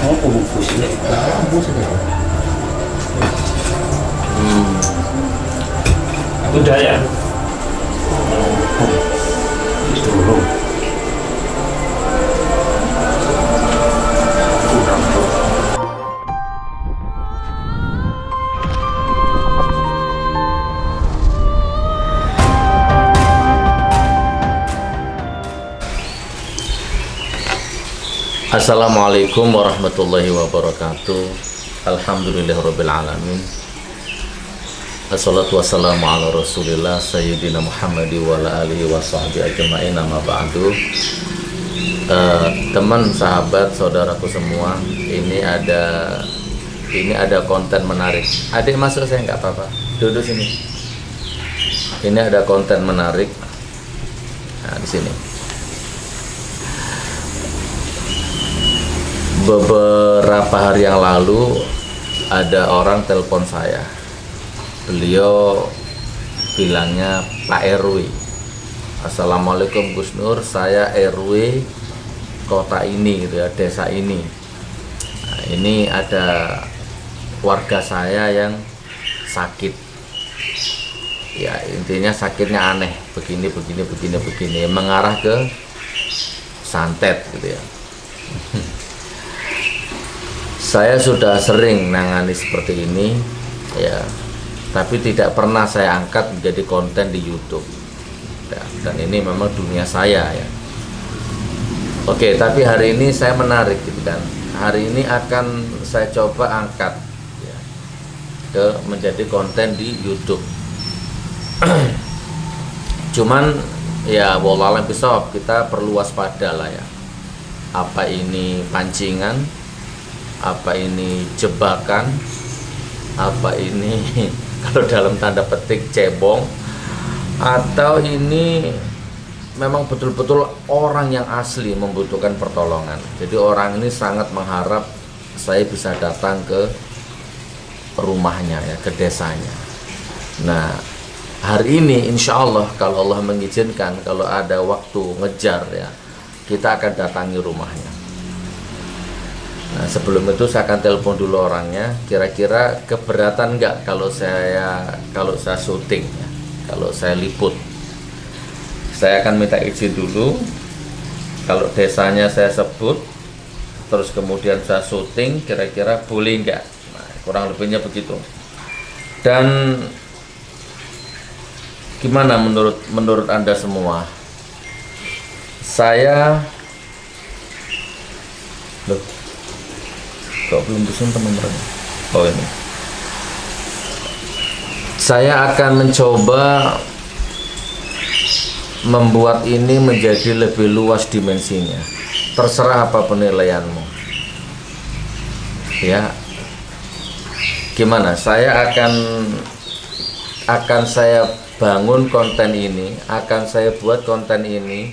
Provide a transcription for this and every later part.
Oh, bungkus ini. Bungkus ini. Udah ya. Disuruh. Assalamualaikum warahmatullahi wabarakatuh. Alhamdulillahirabbil alamin. Assalatu wassalamu ala Rasulillah sayyidina Muhammadi wa ala alihi wa sahbihi ajma'in, amma ba'du. Teman, sahabat, saudaraku semua, ini ada konten menarik. Adik masuk, saya nggak apa-apa. Duduk sini. Ini ada konten menarik. Nah, di sini. Beberapa hari yang lalu ada orang telepon saya. Beliau bilangnya Pak RW. Assalamualaikum Gus Nur, saya RW kota ini gitu ya, desa ini. Nah, ini ada warga saya yang sakit. Ya, intinya sakitnya aneh, begini, mengarah ke santet gitu ya. Saya sudah sering nangani seperti ini ya, tapi tidak pernah saya angkat menjadi konten di YouTube ya, dan ini memang dunia saya ya. Oke, tapi hari ini saya menarik gitu kan. Hari ini akan saya coba angkat ya, menjadi konten di YouTube. Cuman ya wallahualam bisawab, kita perlu waspada lah ya. Apa ini pancingan? Apa ini jebakan, apa ini kalau dalam tanda petik cebong, atau ini memang betul-betul orang yang asli membutuhkan pertolongan. Jadi orang ini sangat mengharap saya bisa datang ke rumahnya ya, ke desanya. Nah, hari ini insya Allah kalau Allah mengizinkan, kalau ada waktu ngejar ya, kita akan datangi rumahnya. Nah, sebelum itu saya akan telepon dulu orangnya. Kira-kira keberatan nggak kalau saya syuting ya, kalau saya liput. Saya akan minta izin dulu. Kalau desanya saya sebut, terus kemudian saya syuting, kira-kira boleh nggak? Nah, kurang lebihnya begitu. Dan gimana menurut Anda semua? Saya loh, kok belum disimpan nomornya? Oh, ini. Saya akan mencoba membuat ini menjadi lebih luas dimensinya. Terserah apa penilaianmu. Ya. Gimana? Saya akan saya bangun konten ini, akan saya buat konten ini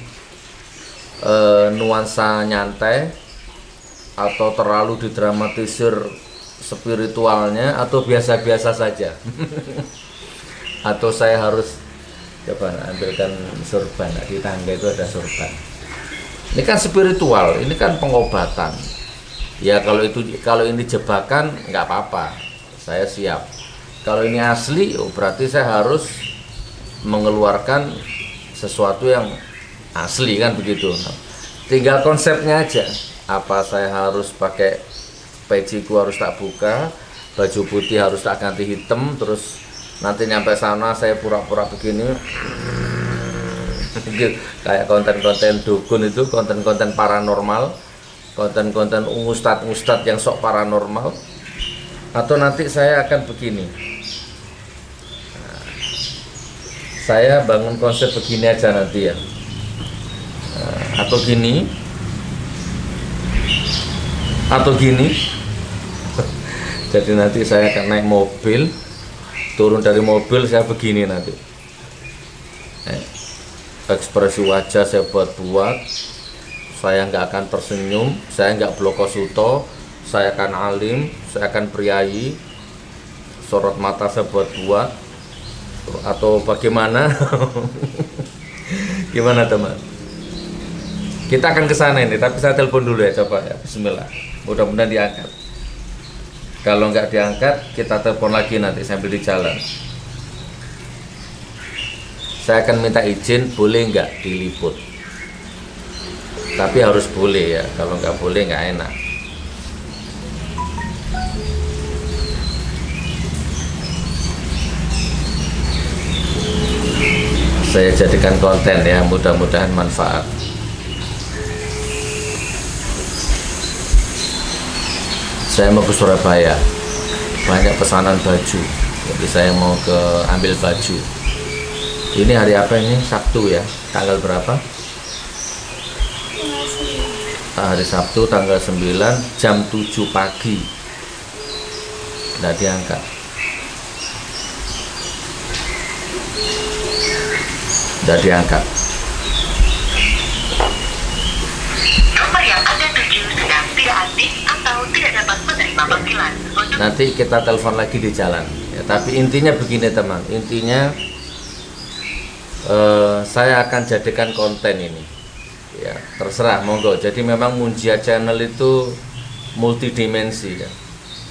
nuansa nyantai, atau terlalu didramatisir spiritualnya, atau biasa-biasa saja. Atau saya harus coba ambilkan surban, di tangga itu ada surban. Ini kan spiritual, ini kan pengobatan. Ya kalau ini jebakan nggak apa-apa, saya siap. Kalau ini asli, berarti saya harus mengeluarkan sesuatu yang asli kan begitu. Tinggal konsepnya aja. Apa saya harus pakai peciku harus tak buka, baju putih harus tak ganti hitam, terus nanti nyampe sana saya pura-pura begini. Kayak konten-konten dukun itu, konten-konten paranormal, konten-konten ustadz yang sok paranormal. Atau nanti saya akan begini. Nah, saya bangun konsep begini aja nanti ya. Nah, atau gini. Jadi nanti saya akan naik mobil, turun dari mobil saya begini nanti. Ekspresi wajah saya buat-buat, saya nggak akan tersenyum, saya nggak blokosuto, saya akan alim, saya akan priayi, sorot mata saya buat-buat, atau bagaimana? Gimana teman? Kita akan ke sana ini, tapi saya telepon dulu ya, coba ya. Bismillah. Mudah-mudahan diangkat. Kalau nggak diangkat, kita telepon lagi nanti sambil di jalan. Saya akan minta izin, boleh nggak diliput. Tapi harus boleh ya, kalau nggak boleh nggak enak. Saya jadikan konten ya, mudah-mudahan manfaat. Saya mau ke Surabaya, banyak pesanan baju, jadi saya mau ambil baju. Ini hari apa ini? Sabtu ya, tanggal berapa? Hari Sabtu tanggal 9 jam 7 pagi. Nggak diangkat. Nggak diangkat. Nomor yang Anda tuju sedang tidak aktif atau tidak dapat menerima panggilan. Nanti kita telepon lagi di jalan ya, tapi intinya begini teman, intinya saya akan jadikan konten ini ya, terserah monggo. Jadi memang Munjia Channel itu multidimensi ya,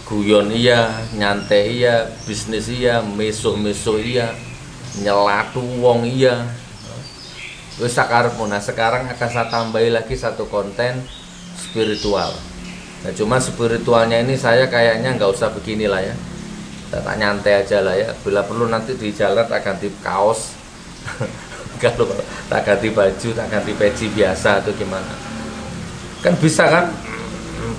guyon iya, nyantai iya, bisnis iya, meso-meso iya, nyelatu wong iya, wis sakarepmu. Nah sekarang akan saya tambahi lagi satu konten spiritual. Nah cuma spiritualnya ini saya kayaknya nggak usah beginilah ya, tak nyantai aja lah ya. Bila perlu nanti di jalan tak ganti kaos kalau tak ganti baju, tak ganti peci biasa atau gimana, kan bisa kan,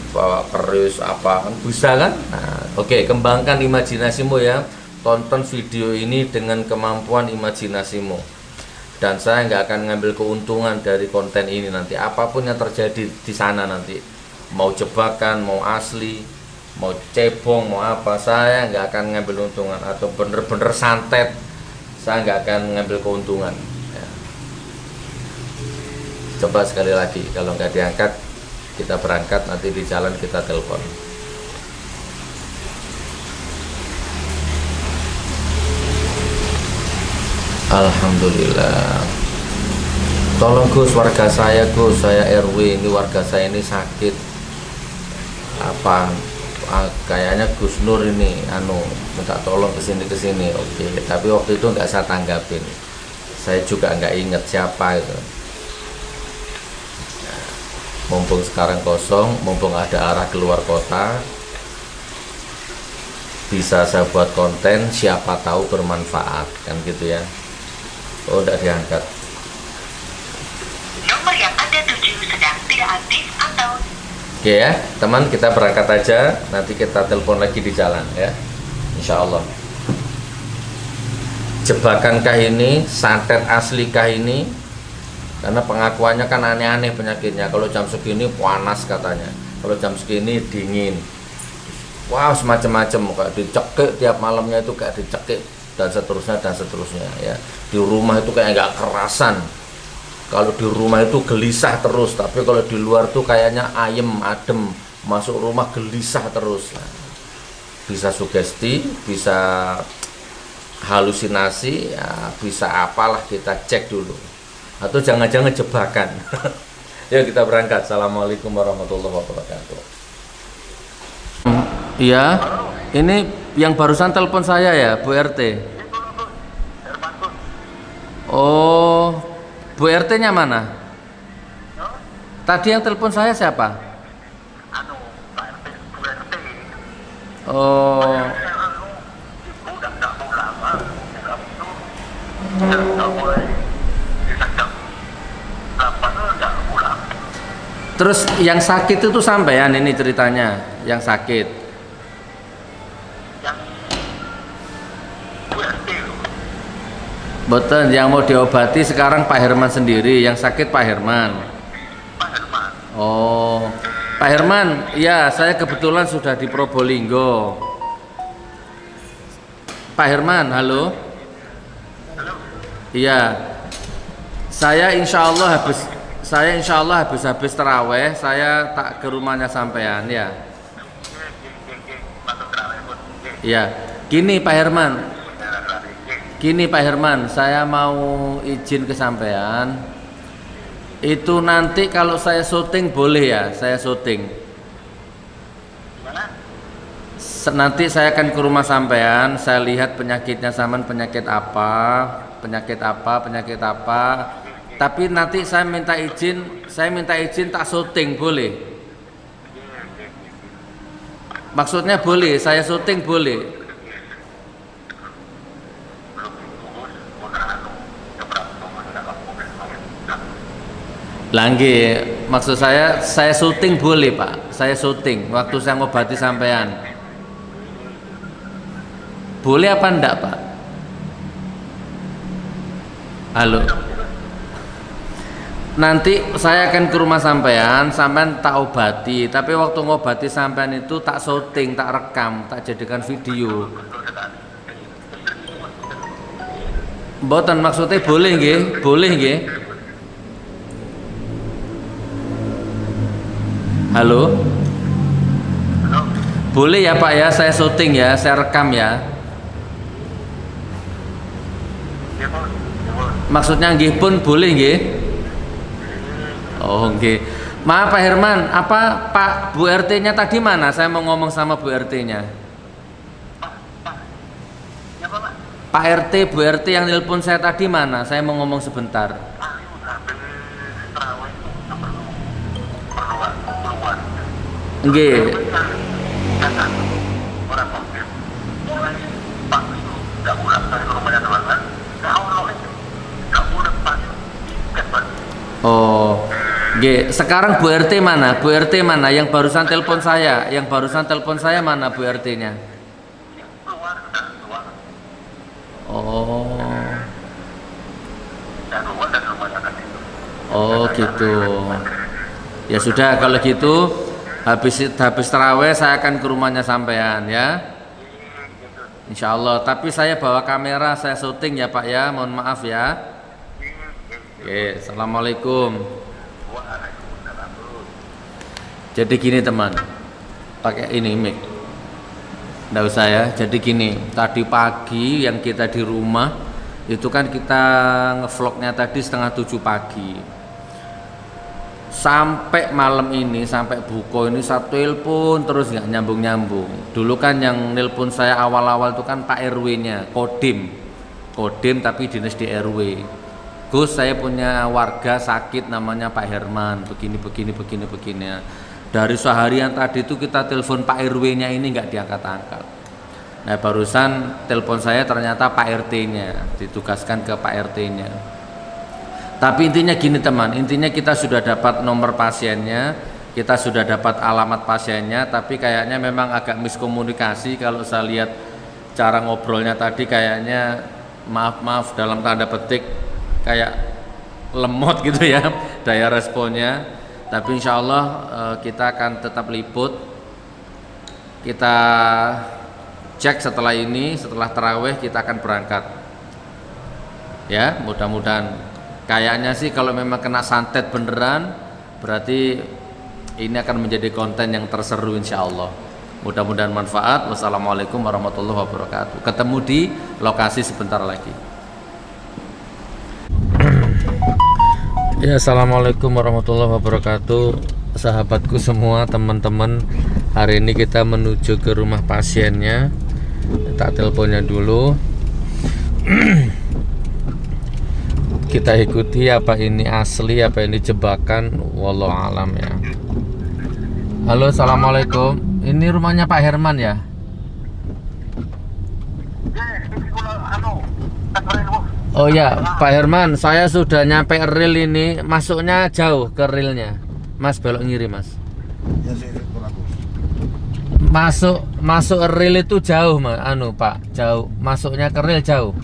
bawa keris apa kan bisa kan. Nah, oke, kembangkan imajinasimu ya, tonton video ini dengan kemampuan imajinasimu, dan saya nggak akan ngambil keuntungan dari konten ini. Nanti apapun yang terjadi di sana nanti, mau jebakan, mau asli, mau cebong, mau apa, saya nggak akan ngambil untungan. Atau bener-bener santet, saya nggak akan ngambil keuntungan ya. Coba sekali lagi, kalau nggak diangkat kita berangkat, nanti di jalan kita telepon. Alhamdulillah. Tolong Gus, warga saya Gus, saya RW, ini warga saya ini sakit apa, kayaknya Gus Nur ini minta tolong kesini. Oke, tapi waktu itu nggak saya tanggapin, saya juga nggak inget siapa itu. Mumpung sekarang kosong, mumpung ada arah keluar kota, bisa saya buat konten, siapa tahu bermanfaat kan gitu ya. Oh udah diangkat. Nomor yang Anda tuju sedang tidak aktif atau... Oke ya teman, kita berangkat aja, nanti kita telepon lagi di jalan ya, insya Allah. Jebakankah ini, santet aslikah ini? Karena pengakuannya kan aneh-aneh penyakitnya. Kalau jam segini panas katanya, kalau jam segini dingin. Wow, semacam-macam, kayak dicekik tiap malamnya itu kayak dicekik dan seterusnya ya. Di rumah itu kayak nggak kerasan. Kalau di rumah itu gelisah terus, tapi kalau di luar tuh kayaknya ayem, adem. Masuk rumah gelisah terus. Nah, bisa sugesti, bisa halusinasi, ya, bisa apalah, kita cek dulu. Atau jangan-jangan jebakan. Yuk kita berangkat. Assalamualaikum warahmatullahi wabarakatuh. Iya, ini yang barusan telepon saya ya, Bu RT. Oh, Bu RT-nya mana? Tadi yang telepon saya siapa? Pak RT, Bu RT. Oh, Ibu nggak mau lama. Kamu nggak boleh. Jam 8 nggak pulang. terus yang sakit itu sampean ini ceritanya, yang sakit. Yang Bu RT loh. Betul, yang mau diobati sekarang Pak Herman sendiri, yang sakit Pak Herman. Pak Herman. Oh, Pak Herman, ya saya kebetulan sudah di Probolinggo. Pak Herman, halo. Iya, saya insya Allah habis terawih, saya tak ke rumahnya sampean ya. Masuk terawih pun. Iya, gini Pak Herman, saya mau izin ke sampean. Itu nanti kalau saya syuting boleh ya, saya syuting. Nanti saya akan ke rumah sampean, saya lihat penyakitnya sampean penyakit apa. Tapi nanti saya minta izin tak syuting boleh? Maksudnya boleh, saya syuting boleh. Langgi, maksud saya syuting boleh Pak, saya syuting waktu saya ngobati sampean. Boleh apa enggak Pak? Halo. Nanti saya akan ke rumah sampean tak obati, tapi waktu ngobati sampean itu tak syuting, tak rekam, tak jadikan video. Mboten maksudnya boleh nggih? Boleh nggih? Halo? Boleh ya Pak ya, saya syuting ya, saya rekam ya. Maksudnya nggih pun boleh nggih? Oh nggih. Maaf Pak Herman, apa Pak Bu RT-nya tadi mana? Saya mau ngomong sama Bu RT-nya. Pak RT, Bu RT yang nelpon saya tadi mana? Saya mau ngomong sebentar. Nggih. Oh, nggih. Sekarang Bu RT mana? Bu RT mana? Yang barusan telepon saya, mana Bu RT-nya? Oh. Oh, gitu. Ya sudah kalau gitu habis taraweh saya akan ke rumahnya sampean ya. Insya Allah. Tapi saya bawa kamera, saya syuting ya Pak ya. Mohon maaf ya. Oke, assalamualaikum. Jadi gini teman, pakai ini mic. Nggak usah ya. Jadi gini, tadi pagi yang kita di rumah itu kan kita ngevlognya tadi 6:30 pagi. Sampai malam ini, sampai buko ini satu telepon terus nggak nyambung. Dulu kan yang nelpon saya awal-awal itu kan Pak RW-nya, Kodim tapi dinas di RW. Gus, saya punya warga sakit namanya Pak Herman, begini. Dari seharian tadi itu kita telepon Pak RW-nya ini nggak diangkat-angkat. Nah barusan telepon saya ternyata Pak RT-nya, ditugaskan ke Pak RT-nya. Tapi intinya gini teman, intinya kita sudah dapat nomor pasiennya, kita sudah dapat alamat pasiennya, tapi kayaknya memang agak miskomunikasi kalau saya lihat cara ngobrolnya tadi kayaknya maaf dalam tanda petik kayak lemot gitu ya daya responnya. Tapi insya Allah kita akan tetap liput, kita cek setelah ini, setelah taraweh kita akan berangkat ya, mudah-mudahan. Kayaknya sih kalau memang kena santet beneran berarti ini akan menjadi konten yang terseru insya Allah. Mudah-mudahan manfaat. Wassalamualaikum warahmatullahi wabarakatuh. Ketemu di lokasi sebentar lagi. Ya, assalamualaikum warahmatullahi wabarakatuh. Sahabatku semua, teman-teman, hari ini kita menuju ke rumah pasiennya. Tak teleponnya dulu. Kita ikuti apa ini asli, apa ini jebakan, wallahu alam ya. Halo, assalamualaikum. Ini rumahnya Pak Herman ya? Oh ya, Pak Herman, saya sudah nyampe rel ini, masuknya jauh ke relnya. Mas belok ngiri, Mas. Masuk rel itu jauh, Mas. Pak, jauh. Masuknya ke rel jauh.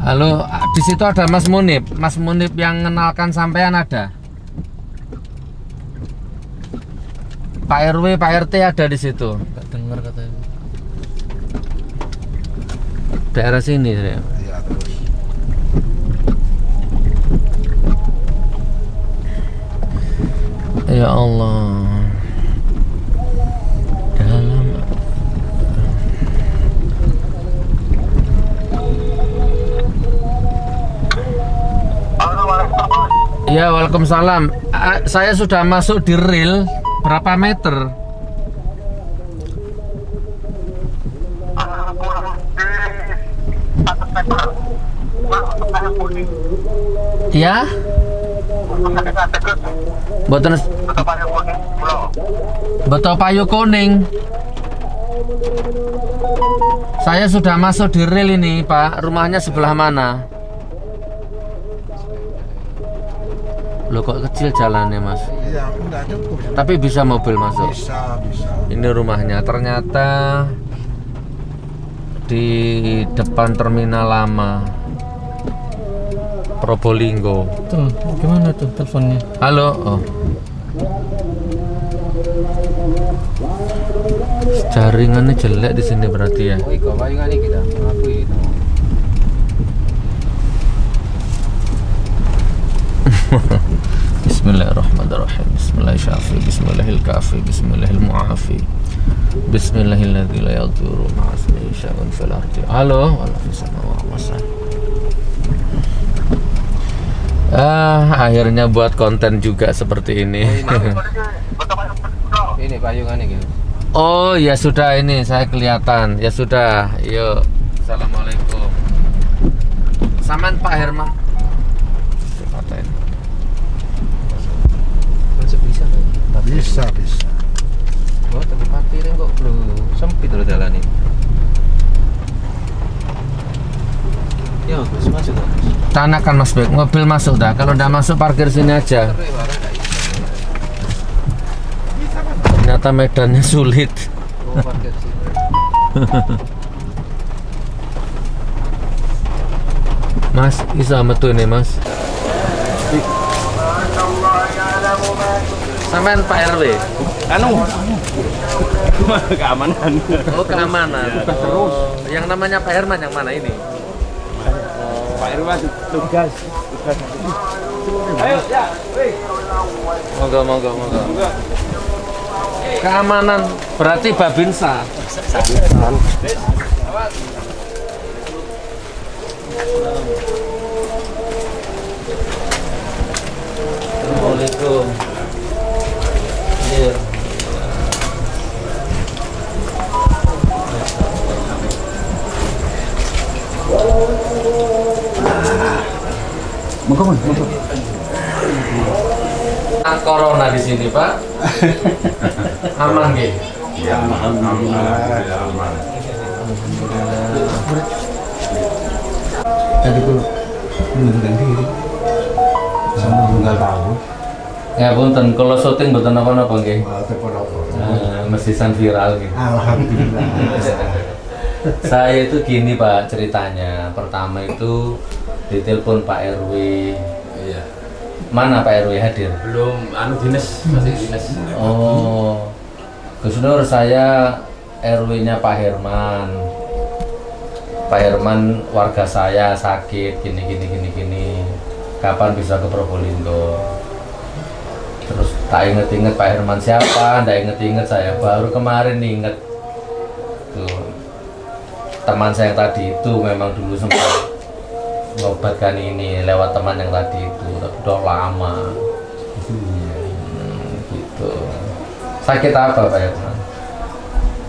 Halo, di situ ada Mas Munib. Mas Munib yang kenalkan sampean ada. Pak RW, Pak RT ada di situ. Enggak dengar katanya. Daerah sini saya. Iya, terus. Ya Allah. Dalam Ya, waalaikumsalam. Saya sudah masuk di rel. Berapa meter? Ya? Boten Beto Payu Kuning. Saya sudah masuk di rel ini, Pak. Rumahnya sebelah mana? Loh, kok kecil jalannya, Mas? Iya, enggak cukup. Tapi bisa mobil masuk. Bisa. Ini rumahnya ternyata di depan terminal lama Probolinggo. Tuh, gimana tuh teleponnya? Halo. Oh. Jaringannya jelek di sini berarti ya. Oh, iko palingan iki ta. Aku itu. Bismillahirrahmanirrahim. Bismillahirrahmanirrahim. Bismillahirrahmanirrahim. Bismillahirrahmanirrahim. Bismillahilladzi la yadurru ma'a ismihi syai'un fil ardi. Halo, wala fis samawati. Akhirnya buat konten juga seperti ini. Ini payungan iki. Oh ya sudah, ini saya kelihatan. Ya sudah, yuk. Assalamualaikum. Saman Pak Herman. Katain. Masuk bisa kan? Bisa. Oh, tapi parkirnya kok belum sempit loh jalan ini. Ya, Gus, masuk Gus. Tanakan Mas Bek, mobil masuk dah. Kalau udah masuk parkir sini aja. Ternyata medannya sulit. Oh, parkir sini. Mas, bisa metu ini Mas. Sampean Pak RW. Keamanan. Oh, keamanan. Terus. Yang namanya Pak Herman yang mana ini? Pak Irwan tugas. Ayo, ya. Monggo. Keamanan berarti Babinsa. Assalamualaikum. Iya. Monggo. Corona di sini, Pak. Aman nggih? Ya, alhamdulillah. Tadi kalau mengundurkan diri sama tunggal tahu. Ya punten, kalau syuting mboten napa-napa nggih. Telepon apa? Mesisan viral gitu. Alhamdulillah. Saya itu gini Pak ceritanya. Pertama itu ditelepon Pak RW. Iya. Mana Pak RW hadir? Belum dinas, masih dinas. Oh. Gus Nur, saya RW-nya Pak Herman. Pak Herman warga saya sakit gini. Kapan bisa ke Probolinggo? Terus tak inget-inget Pak Herman siapa, ndak inget-inget saya. Baru kemarin inget tuh teman saya yang tadi itu memang dulu sempat mengobatkan ini lewat teman yang tadi itu, tapi udah lama. Gitu. Sakit apa Pak Herman?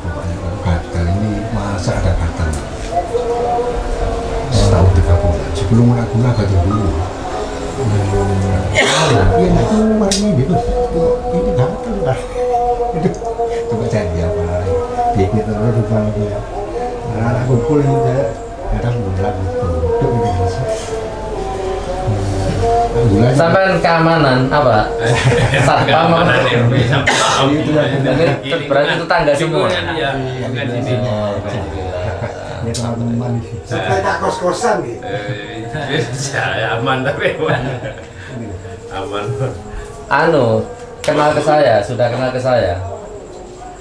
Pokoknya kalau gatal ini masa ada gatal. Setahun 3 bulan sebelum aku gatal dulu. Iya, aku kemarin ini Gus. Ini gatal lah. Itu coba cari apa? Dikit terus rupanya. Anak kumpul ini kadang bulan itu. Bulan. Sampai keamanan apa? Satpam apa? Berarti tetangga semua. Ya teman-teman sih. Sampai tak kos-kosan gitu. Saya aman tapi aman. Anu, kenal ke saya, sudah kenal ke saya.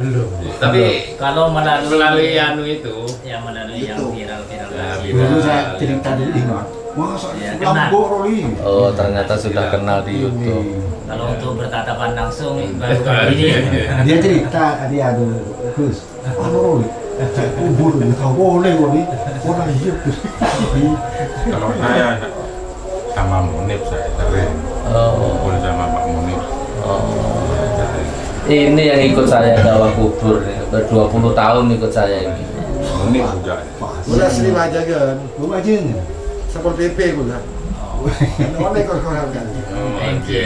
Belum. Tapi Kalau melalui anu itu, yang melalui yang viral-viral Nah, tadi. Dulu saya cerita di ingat. Masa Ya, Lamboro ini. Oh, ternyata sudah kenal di YouTube. Kalau untuk bertatapan langsung baru kali ini. Dia cerita tadi ada Gus. Anu kubur ini kau boleh kok nih. Orang iya Gus. Kalau saya sama Munib saya sering Oh. sama Pak Munir. Oh. Ini yang ikut saya dakwah kubur nih, 20 tahun ikut saya ini. Munir juga. Udah sering aja kan. Gua aja nih. Sapol PP gua kan. Mana kor-koran kan. Thank you.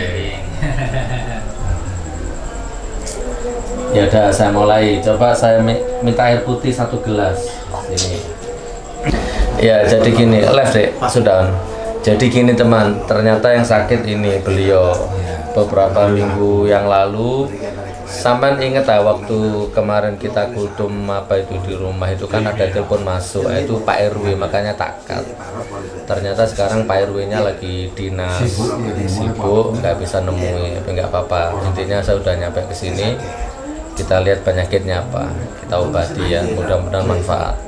Ya udah, saya mulai. Coba saya minta air putih 1 gelas. Ini. Ya, jadi gini, left deh, sudah. Jadi gini teman, ternyata yang sakit ini beliau beberapa minggu yang lalu. Sampai inget ya waktu kemarin kita kultum apa itu di rumah itu kan ada telepon masuk, itu Pak RW, makanya tak cut. Ternyata sekarang Pak RW-nya lagi dinas, sibuk, nggak bisa nemui, tapi nggak apa-apa. Intinya saya udah nyampe ke sini, kita lihat penyakitnya apa, kita obati ya, mudah-mudahan manfaat.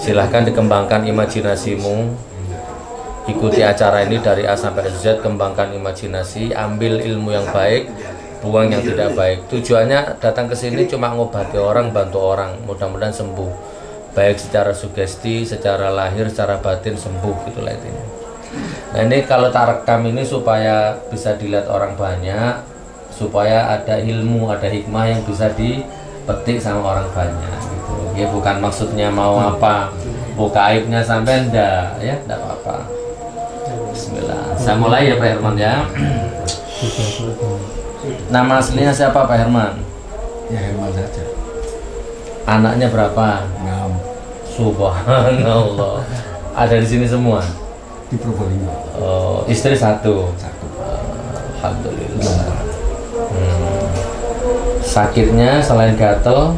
Silahkan dikembangkan imajinasimu, ikuti acara ini dari A sampai Z, kembangkan imajinasi, ambil ilmu yang baik, buang yang tidak baik. Tujuannya datang ke sini cuma ngobati orang, bantu orang, mudah-mudahan sembuh, baik secara sugesti, secara lahir, secara batin sembuh, gitulah intinya. Nah ini kalau tak rekam ini supaya bisa dilihat orang banyak, supaya ada ilmu, ada hikmah yang bisa dipetik sama orang banyak gitu. Ya bukan maksudnya mau apa, buka aibnya sampai ndak ya, ndak apa-apa. Bismillah. Saya mulai ya Pak Herman ya. Nama aslinya siapa Pak Herman? Ya Herman saja. Anaknya berapa? 6 Subhanallah. Ada di sini semua. di Probolinggo. Oh, istri 1. Satu. Alhamdulillah. Sakitnya selain gatel,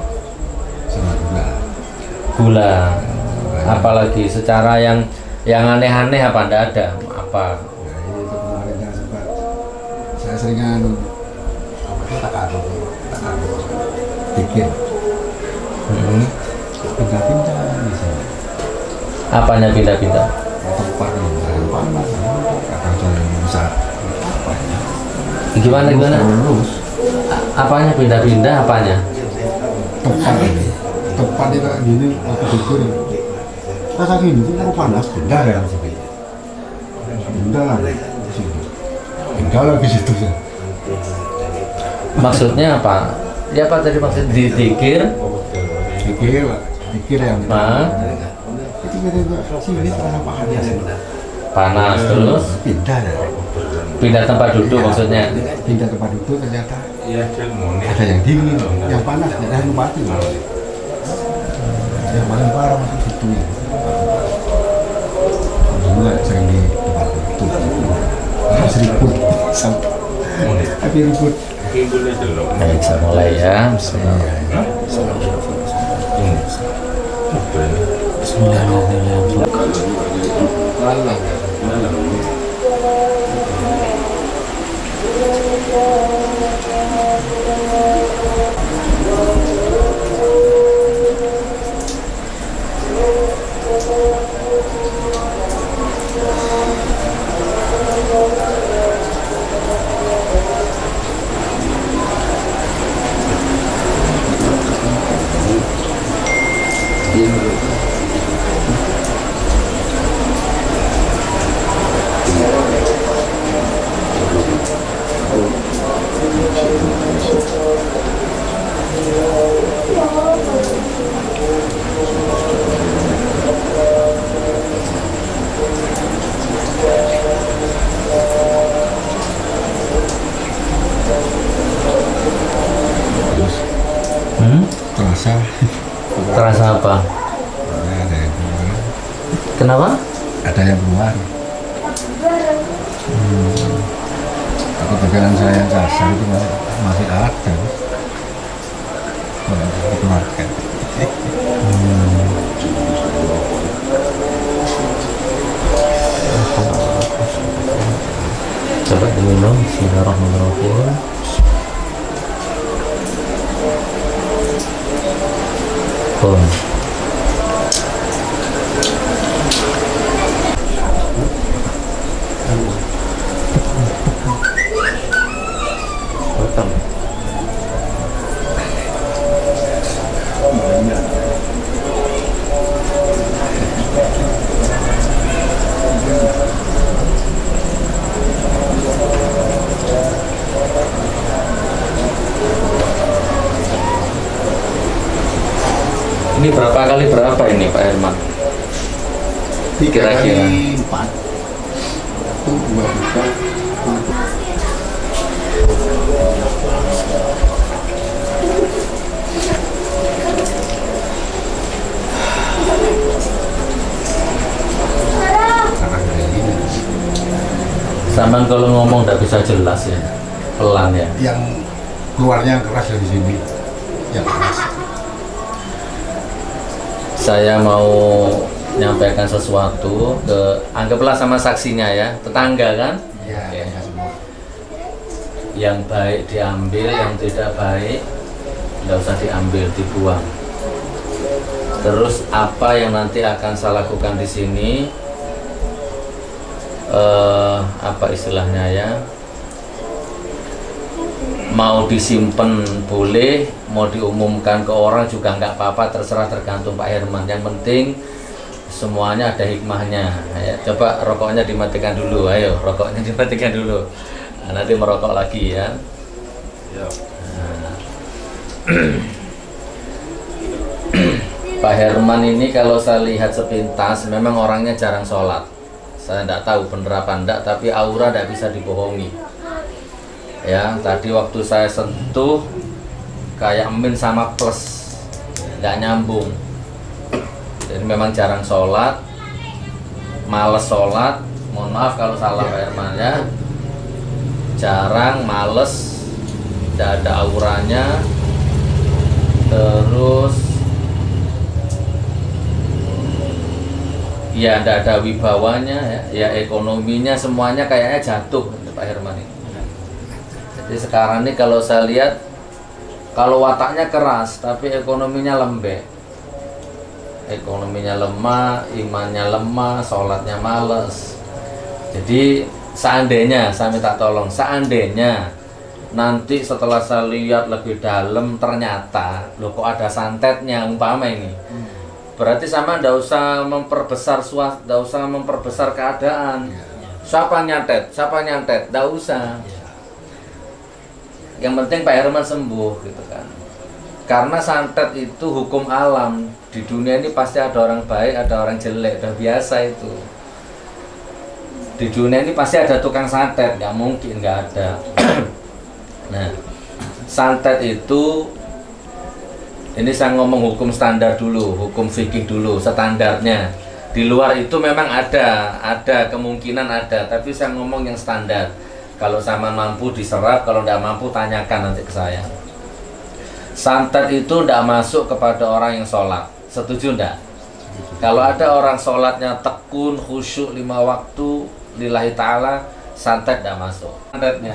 Sama gula. gula. Apalagi secara yang aneh-aneh apa enggak ada? Apa? Nah, itu kemarin saya sempat saya seringan takar pikir pindah-pindah di sini. Apanya pindah-pindah? Tempat yang panas, kadang saya besar. Apanya? Gimana? Lurus. Apanya pindah-pindah? Apanya? Tempat ini. Tempatnya kayak gini, aku pikir. Rasa gini itu mau panas, pindah ya sini. Pindah lah di sini. Pindah lagi situ ya. Maksudnya apa? Ya apa tadi maksud dipikir? Pikir yang Nah. itu kira sini terasa panas. Panas terus Pindah ya. pindah tempat duduk maksudnya. Pindah tempat duduk ternyata Iya, Munir. ada yang dingin, yang panas, yang mati. Yang paling parah masih situ ya. Juga sering di tempat itu. Harus ribut, tapi ribut. Boleh delok. Baik, saya mulai ya. Terasa Terasa apa? ada yang keluar. Kenapa? Ada yang keluar. Tapi pegangan saya yang kasar itu masih ada. Kalau dikeluarkan. Coba diminum. Bismillahirrahmanirrahim. Pun. Ini berapa kali berapa ini Pak Herman? 3 Kira-kira. kali 4 itu 2 juta. Karena dari ini Saman kalau ngomong nggak bisa jelas ya, pelan ya. yang keluarnya keras dari sini, yang keras. Saya mau menyampaikan sesuatu ke, anggaplah sama saksinya ya, tetangga kan. Ya, Oke. ya semua. Yang baik diambil, yang tidak baik nggak usah diambil, dibuang. Terus apa yang nanti akan saya lakukan di sini, apa istilahnya ya, mau disimpan boleh, mau diumumkan ke orang juga nggak apa-apa, terserah, tergantung Pak Herman. Yang penting semuanya ada hikmahnya ya. Coba rokoknya dimatikan dulu, ayo rokoknya dimatikan dulu. Nah, nanti merokok lagi ya. Nah. Pak Herman ini kalau saya lihat sepintas memang orangnya jarang sholat. Saya tidak tahu bener apa enggak, tapi aura tidak bisa dibohongi. Ya, tadi waktu saya sentuh kayak min sama plus, nggak nyambung. Jadi memang jarang sholat, males sholat. Mohon maaf kalau salah Pak Herman ya. Jarang, males, tidak ada auranya. Terus ya tidak ada wibawanya ya, ekonominya semuanya kayaknya jatuh Pak Herman ini. Jadi sekarang ini kalau saya lihat, kalau wataknya keras tapi ekonominya lembek, ekonominya lemah, imannya lemah, sholatnya males. Jadi seandainya, saya minta tolong, seandainya nanti setelah saya lihat lebih dalam ternyata loh kok ada santetnya umpama ini, berarti sama ndak usah memperbesar ndak usah memperbesar keadaan. Siapa nyantet, ndak usah. Yang penting Pak Herman sembuh gitu kan. Karena santet itu hukum alam. Di dunia ini pasti ada orang baik, ada orang jelek, udah biasa itu. Di dunia ini pasti ada tukang santet, nggak mungkin nggak ada. Nah, santet itu, ini saya ngomong hukum standar dulu, hukum fikih dulu, standarnya. Di luar itu memang ada kemungkinan ada, tapi saya ngomong yang standar. Kalau sama mampu diserap, kalau tidak mampu tanyakan nanti ke saya. Santet itu tidak masuk kepada orang yang sholat, setuju enggak? Kalau ada orang sholatnya tekun, khusyuk 5 waktu, lillahi ta'ala, santet tidak masuk. Santetnya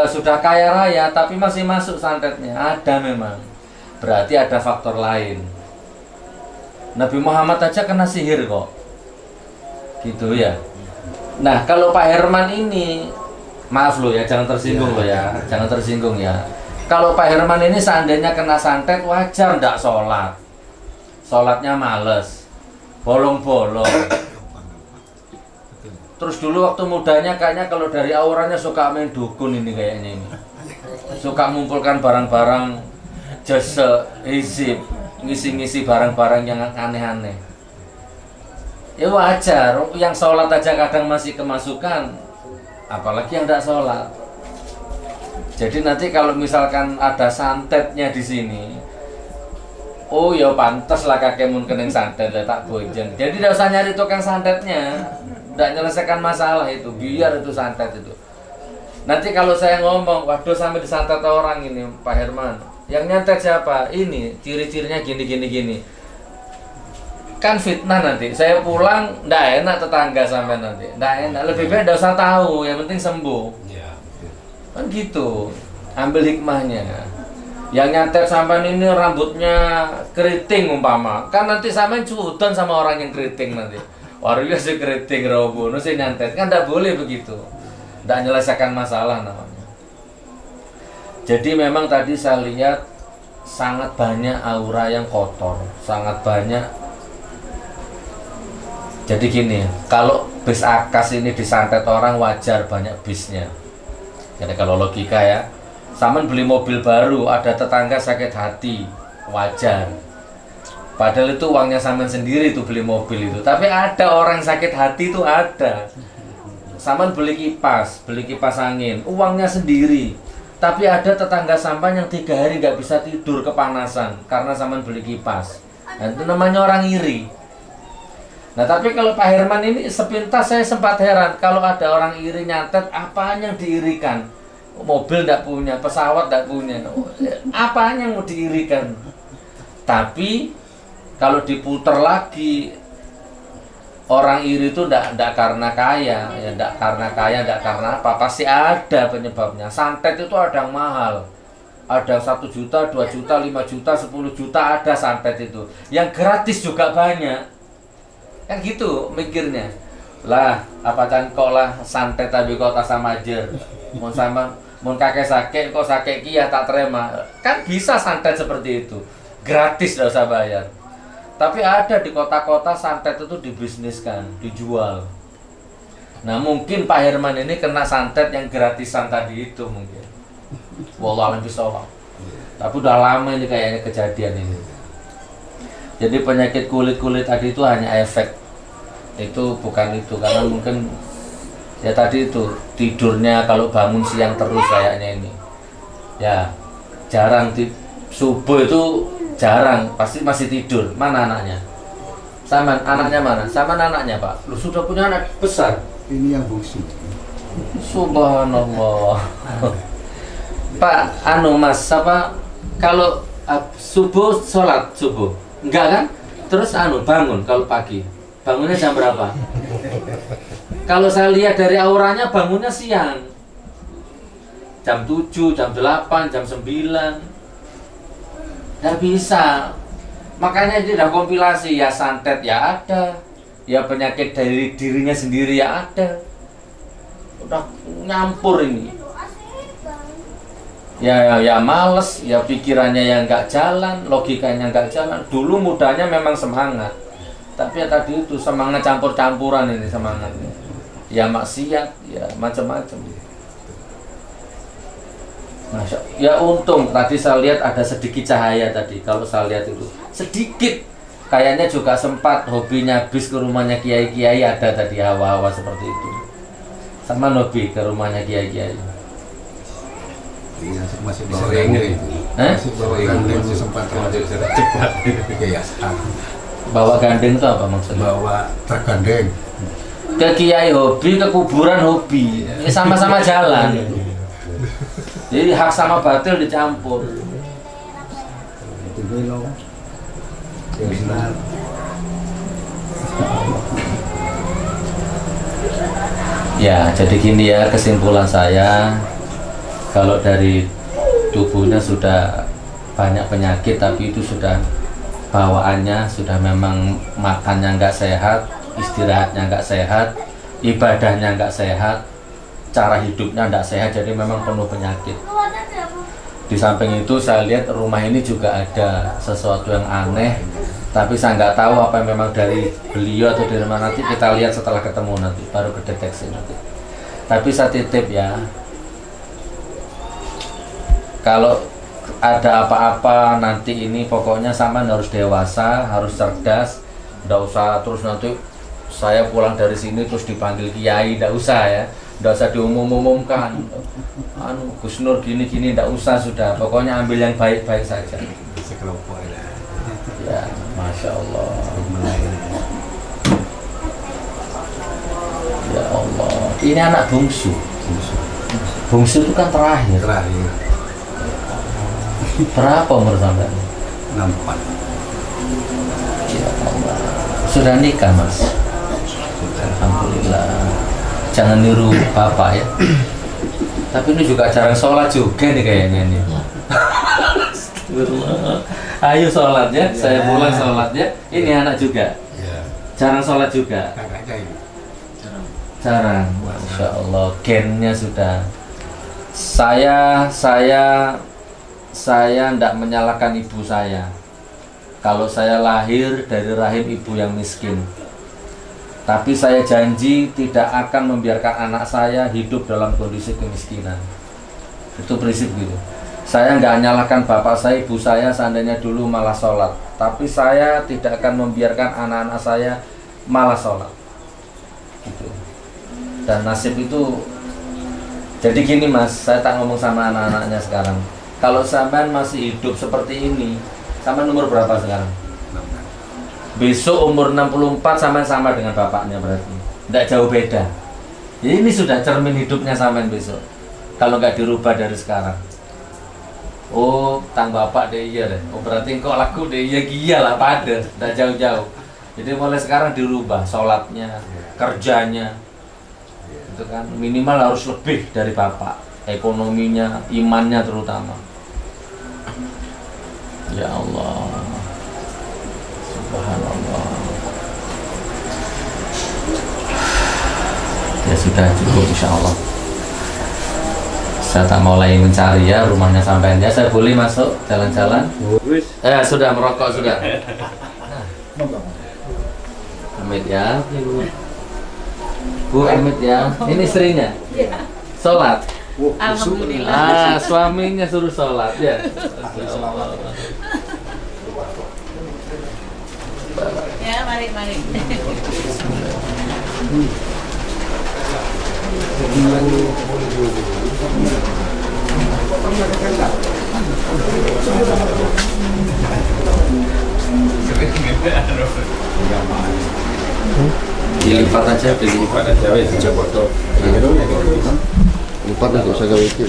sudah kaya raya tapi masih masuk santetnya, ada memang. Berarti ada faktor lain. Nabi Muhammad aja kena sihir kok, gitu ya. Nah kalau Pak Herman ini, maaf lo ya, jangan tersinggung lo ya, jangan tersinggung ya. Kalau Pak Herman ini seandainya kena santet, wajar ndak sholat, sholatnya males, bolong-bolong. Terus dulu waktu mudanya kayaknya kalau dari auranya suka main dukun ini kayaknya ini, suka mengumpulkan barang-barang jasa, hizib, ngisi-ngisi barang-barang yang aneh-aneh. Ya wajar, yang sholat aja kadang masih kemasukan, apalagi yang tidak sholat. Jadi nanti kalau misalkan ada santetnya di sini, oh ya pantas lah kakekmu kena santet, tak bojen. Jadi tidak usah nyari tukang santetnya, tidak menyelesaikan masalah itu, biar itu santet itu. Nanti kalau saya ngomong, waduh sampai disantet orang ini Pak Herman, yang nyantet siapa? Ini ciri-cirinya gini. Kan fitnah nanti. Saya pulang ndak enak tetangga sampai nanti. Ndak enak. Lebih baik ndak usah tahu, yang penting sembuh. Kan gitu. Ambil hikmahnya. Yang nyantet sampai ini rambutnya keriting umpama. Kan nanti sampai cuutan sama orang yang keriting nanti. Waduh si keriting robono si nyantet. Kan ndak boleh begitu. Ndak menyelesaikan masalah namanya. Jadi memang tadi saya lihat sangat banyak aura yang kotor, sangat banyak. Jadi gini, kalau bis akas ini disantet orang wajar banyak bisnya. Jadi kalau logika ya, Saman beli mobil baru, ada tetangga sakit hati, wajar. Padahal itu uangnya sampean sendiri itu beli mobil itu. Tapi ada orang sakit hati itu ada. Sampean beli kipas angin, uangnya sendiri. Tapi ada tetangga sampean yang 3 hari nggak bisa tidur kepanasan karena sampean beli kipas. Dan itu namanya orang iri. Nah tapi kalau Pak Herman ini sepintas saya sempat heran, kalau ada orang iri nyatet, apaan yang diirikan? Mobil tidak punya, pesawat tidak punya, apaan yang mau diirikan? Tapi kalau diputer lagi, orang iri itu tidak karena kaya, ya tidak karena apa, pasti ada penyebabnya. Santet itu ada yang mahal, ada 1 juta, 2 juta, 5 juta, 10 juta, ada santet itu. Yang gratis juga banyak. Kan gitu mikirnya. Lah, apa can kok lah santet tapi kota samajer. Mun kakek sakit kok sakit ki ya tak terima. Kan bisa santet seperti itu. Gratis enggak usah bayar. Tapi ada di kota-kota santet itu dibisniskan, dijual. Nah, mungkin Pak Herman ini kena santet yang gratisan tadi itu mungkin. Wallahu a'lam bishawab. Tapi udah lama ini kayaknya kejadian ini. Jadi penyakit kulit tadi itu hanya efek. Itu bukan itu, karena mungkin ya tadi itu tidurnya kalau bangun siang terus kayaknya ini. Ya, jarang subuh itu jarang, pasti masih tidur. Mana anaknya? Sama anaknya mana? Sama anaknya, Pak. Lu sudah punya anak besar. Ini yang bungsu. Subhanallah. Pak, Mas, apa kalau subuh sholat subuh? Enggak kan? Terus bangun kalau pagi. Bangunnya jam berapa? Kalau saya lihat dari auranya bangunnya siang. Jam 7, jam 8, jam 9. Nggak bisa. Makanya ini udah kompilasi, ya santet ya ada, ya penyakit dari dirinya sendiri ya ada. Udah nyampur ini. Ya males, ya pikirannya yang nggak jalan, logikanya nggak jalan. Dulu mudanya memang semangat. Tapi ya tadi itu semangat campur-campuran ini semangatnya. Ya maksiat, ya macam-macam. Masya, ya untung tadi saya lihat ada sedikit cahaya tadi. Kalau saya lihat itu sedikit, kayaknya juga sempat hobinya bis ke rumahnya kiai-kiai, ada tadi hawa-hawa seperti itu. Sama hobi ke rumahnya kiai-kiai. Masih bawa gandeng. Masih bawa gandeng sempat cepat. Ya, Bawa gandeng itu apa maksudnya? bawa truk gandeng. Ke kiai hobi, ke kuburan hobi. Ini sama-sama jalan. Jadi hak sama batil dicampur. Itu belok. Benar. Ya, jadi gini ya kesimpulan saya. Kalau dari tubuhnya sudah banyak penyakit, tapi itu sudah bawaannya sudah memang makannya nggak sehat, istirahatnya nggak sehat, ibadahnya nggak sehat, cara hidupnya nggak sehat, jadi memang penuh penyakit. Di samping itu saya lihat rumah ini juga ada sesuatu yang aneh, tapi saya nggak tahu apa yang memang dari beliau atau dari mana. Nanti kita lihat setelah ketemu nanti, baru kedeteksi nanti. Tapi saya titip ya, kalau ada apa-apa nanti ini pokoknya sama harus dewasa, harus cerdas. Nggak usah terus nanti saya pulang dari sini terus dipanggil kiai, nggak usah ya. Nggak usah diumum-umumkan. Gus Nur gini-gini, nggak usah sudah. Pokoknya ambil yang baik-baik saja. Sekelompok ya. Ya, Masya Allah. Ya Allah. Ini anak bungsu. Bungsu itu kan terakhir. Berapa umur sampean? 64. Ya Allah. Sudah nikah, Mas? Alhamdulillah. Jangan niru bapak ya. Tapi ini juga jarang sholat juga nih kayaknya nih. Ayo sholat ya. Saya pulang sholat ya. Ini anak juga. Jarang sholat juga. Jarang. Masya Allah. Gennya sudah. Saya tidak menyalahkan ibu saya. Kalau saya lahir dari rahim ibu yang miskin, tapi saya janji tidak akan membiarkan anak saya hidup dalam kondisi kemiskinan. Itu prinsip gitu. Saya nggak nyalahkan bapak saya, ibu saya seandainya dulu malah sholat. Tapi saya tidak akan membiarkan anak-anak saya malah sholat. Gitu. Dan nasib itu, jadi gini mas, saya tak ngomong sama anak-anaknya sekarang. Kalau sampean masih hidup seperti ini, sampean umur berapa sekarang? Besok umur 64 sampean sama dengan bapaknya berarti. Tidak jauh beda. Ya, ini sudah cermin hidupnya sampean besok. Kalau nggak dirubah dari sekarang. Oh, tang bapak deh iya deh. Oh, berarti kok laku deh iya iya lah pada, tidak jauh-jauh. Jadi mulai sekarang dirubah sholatnya, kerjanya, itu kan minimal harus lebih dari bapak, ekonominya, imannya terutama. Ya Allah, Subhanallah. Ya sudah cukup insya Allah. Saya tak mulai mencari ya rumahnya sampean ya. Saya boleh masuk jalan-jalan? Sudah merokok sudah. Amit ya, Bu Amit ya. Ini istrinya. Sholat. Alhamdulillah. Suaminya suruh sholat ya. Ya, mari. Dilipat aja, dilipat aja. Lipat untuk saya gawe iki.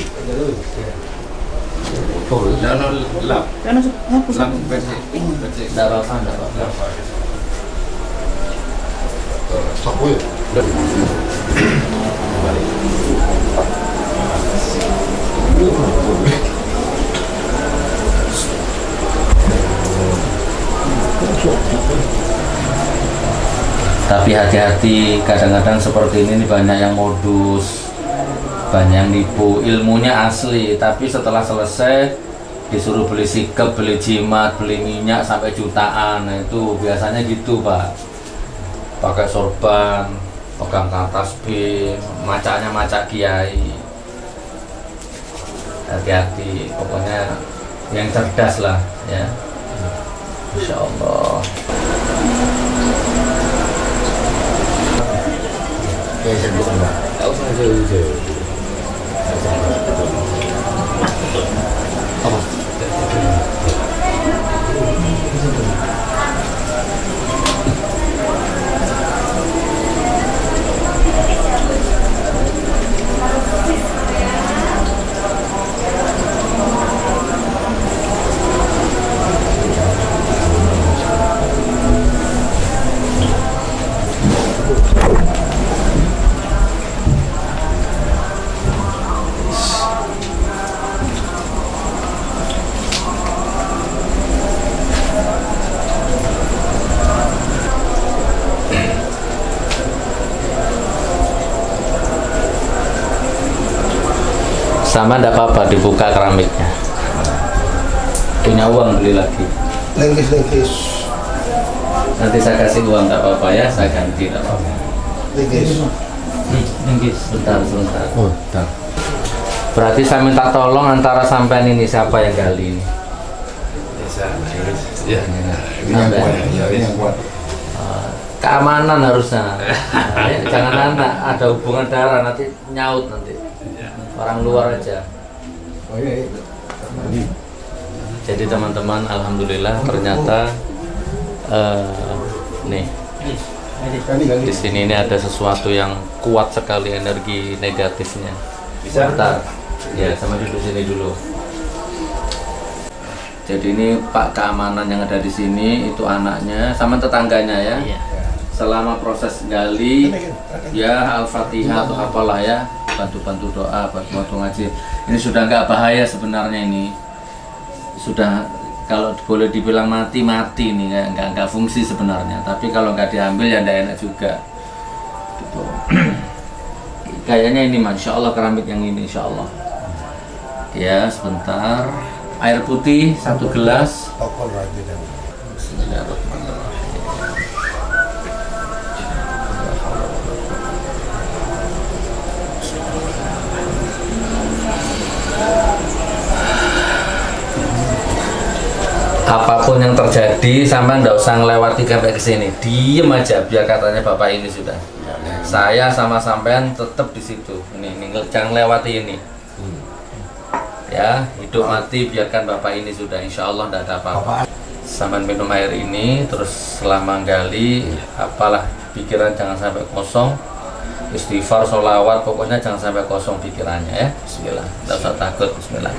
Tidak apa-apa. Sapu ya. Tapi hati-hati, kadang-kadang seperti ini banyak yang modus, banyak yang nipu. Ilmunya asli, tapi setelah selesai disuruh beli sikep, beli jimat, beli minyak sampai jutaan. Nah, itu biasanya gitu pak, pakai sorban, pegang tasbih, macaknya macak kiai. Hati-hati, pokoknya yang cerdas lah ya. Insya Allah. Enggak usah jauh-jauh. Apa? Sama enggak apa-apa dibuka keramiknya. Punya uang beli lagi. Lengkis. Nanti saya kasih uang enggak apa-apa ya, saya ganti enggak apa-apa. Linggis. Sebentar. Oh, bentar. Berarti saya minta tolong antara sampean ini siapa yang gali ini? Ini yang kuat. Ini yang kuat. Keamanan harusnya. Nah, ya, jangan ada hubungan darah nanti nyaut nanti. Orang luar aja. Oh iya. Jadi teman-teman, alhamdulillah ternyata nih di sini ini ada sesuatu yang kuat sekali energi negatifnya. Bisa? Bentar. Ya, sama duduk sini dulu. Jadi ini Pak keamanan yang ada di sini itu anaknya sama tetangganya ya. Iya. Selama proses gali ya Al-Fatihah atau apalah ya, bantu-bantu doa, bantu ngaji. Ini sudah nggak bahaya sebenarnya ini. Sudah kalau boleh dibilang mati nih, nggak fungsi sebenarnya. Tapi kalau nggak diambil ya nggak enak juga. Gitu. Kayaknya ini masya Allah keramik yang ini insya Allah. Ya sebentar. Air putih 1 gelas. Bismillahirrahmanirrahim. apapun yang terjadi sampai nggak usah ngelewati sampai ke sini, diem aja biar katanya bapak ini sudah. Saya sama sampean tetap di situ. Ini jangan lewati ini. Ya, hidup mati biarkan bapak ini sudah. Insya Allah nggak ada apa-apa. Sampean minum air ini terus selama gali apalah pikiran jangan sampai kosong. Istighfar, sholawat, pokoknya jangan sampai kosong pikirannya ya. Bismillah, nggak usah takut. Bismillah.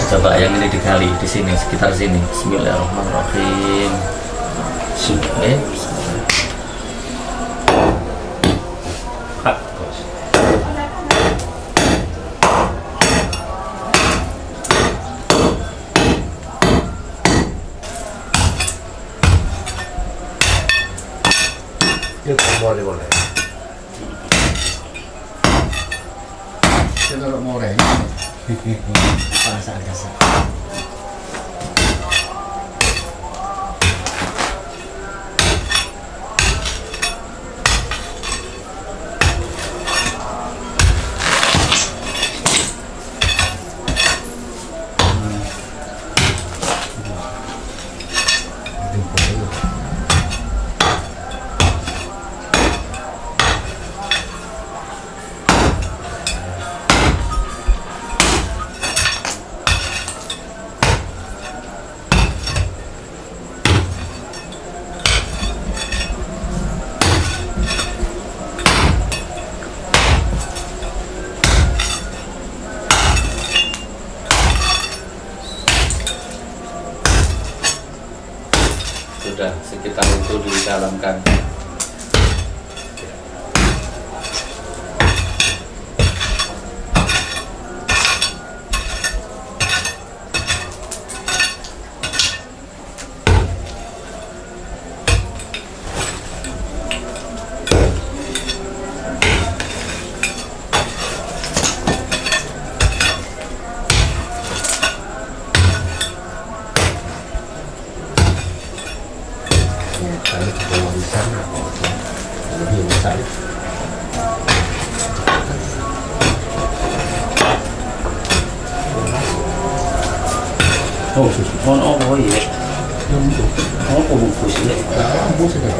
Coba yang ini digali di sini, sekitar sini. Bismillahirrahmanirrahim. Sudah. Boleh. Kita taruh moreng. Panas. Sudah sekitar itu didalamkan. Saya juga bisa lebih besar. Oh, susu. Oh iya. Oh, bungkus ya. Bungkus itu.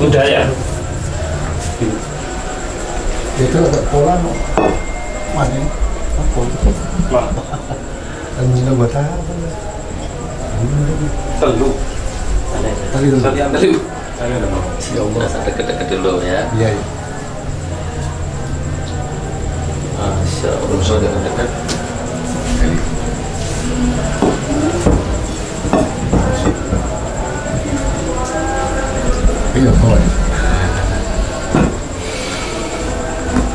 Udah ya. Itu agak pola mana? Apa? Ini buat apa? Telu. Tadi dulu. Ya Allah, deket-deket dulu ya. Iya. Masya Allah, sudah dekat. Iya, boleh.